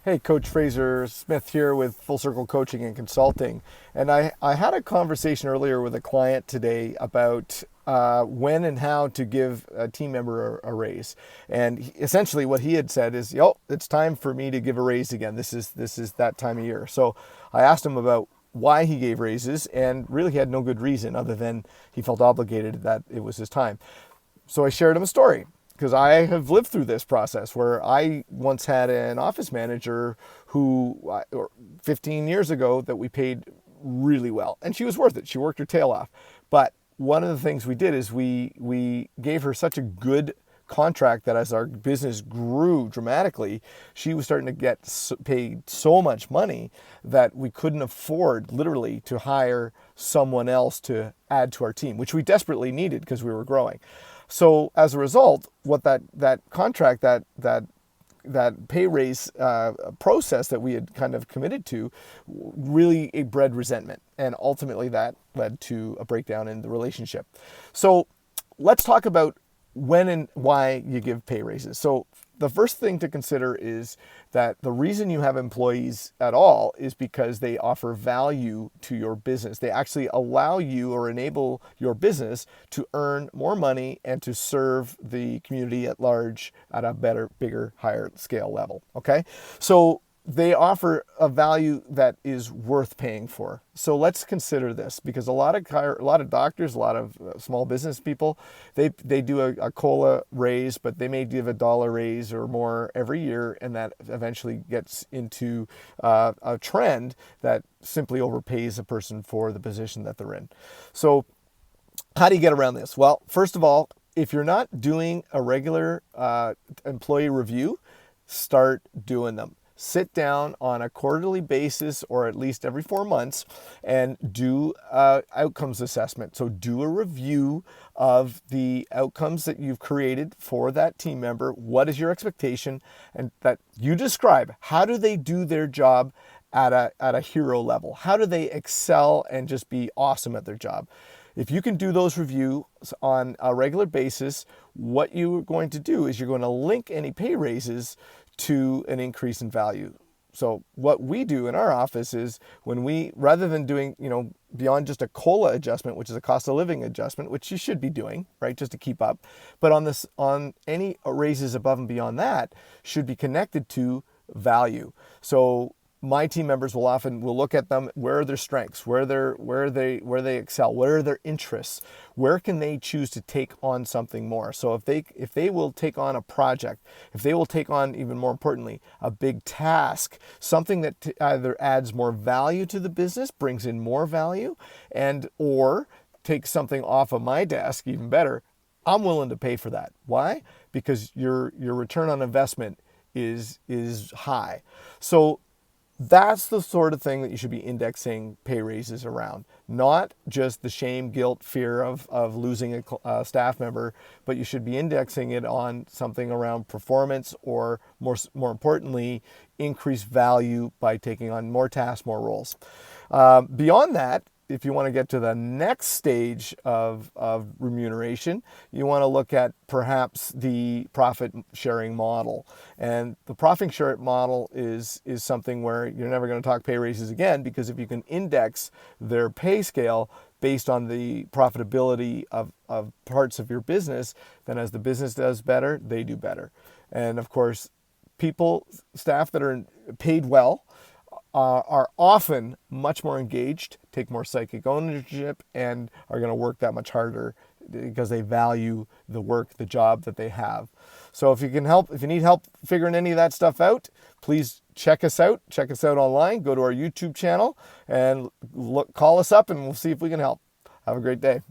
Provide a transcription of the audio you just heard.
Hey, Coach Fraser Smith here with Full Circle Coaching and Consulting. And I had a conversation earlier with a client today about when and how to give a team member a raise. And essentially what he had said is, yo, it's time for me to give a raise again. This is that time of year. So I asked him about why he gave raises, and really he had no good reason other than he felt obligated that it was his time. So I shared him a story because I have lived through this process where I once had an office manager who, 15 years ago, that we paid really well, and she was worth it. She worked her tail off. But one of the things we did is we gave her such a good contract that as our business grew dramatically, she was starting to get paid so much money that we couldn't afford literally to hire someone else to add to our team, which we desperately needed because we were growing. So as a result, what that contract, that pay raise process that we had kind of committed to, really it bred resentment, and ultimately that led to a breakdown in the relationship. So let's talk about when and why you give pay raises. So the first thing to consider is that the reason you have employees at all is because they offer value to your business. They actually allow you or enable your business to earn more money and to serve the community at large at a better, bigger, higher scale level. Okay? So they offer a value that is worth paying for. So let's consider this, because a lot of doctors, a lot of small business people, they do a COLA raise, but they may give a dollar raise or more every year, and that eventually gets into a trend that simply overpays a person for the position that they're in. So how do you get around this? Well, first of all, if you're not doing a regular employee review, start doing them. Sit down on a quarterly basis or at least every 4 months and do outcomes assessment. So do a review of the outcomes that you've created for that team member. What is your expectation? And that you describe, how do they do their job at a hero level? How do they excel and just be awesome at their job? If you can do those reviews on a regular basis, what you're going to do is you're going to link any pay raises to an increase in value. So what we do in our office is, when we, rather than doing, beyond just a COLA adjustment, which is a cost of living adjustment, which you should be doing, right, just to keep up, but on any raises above and beyond that should be connected to value. So my team members will look at them. Where are their strengths? Where they excel? What are their interests? Where can they choose to take on something more? So if they will take on a project, if they will take on, even more importantly, a big task, something that either adds more value to the business, brings in more value, and or takes something off of my desk, even better, I'm willing to pay for that. Why? Because your return on investment is high. So that's the sort of thing that you should be indexing pay raises around. Not just the shame, guilt, fear of losing a staff member, but you should be indexing it on something around performance, or more importantly, increased value by taking on more tasks, more roles. Beyond that, if you want to get to the next stage of remuneration, you want to look at perhaps the profit sharing model. And the profit sharing model is something where you're never going to talk pay raises again, because if you can index their pay scale based on the profitability of parts of your business, then as the business does better, they do better. And of course, staff that are paid well, are often much more engaged, take more psychic ownership, and are going to work that much harder because they value the work, the job that they have. So if you need help figuring any of that stuff out, please check us out. Check us out online. Go to our YouTube channel and call us up, and we'll see if we can help. Have a great day.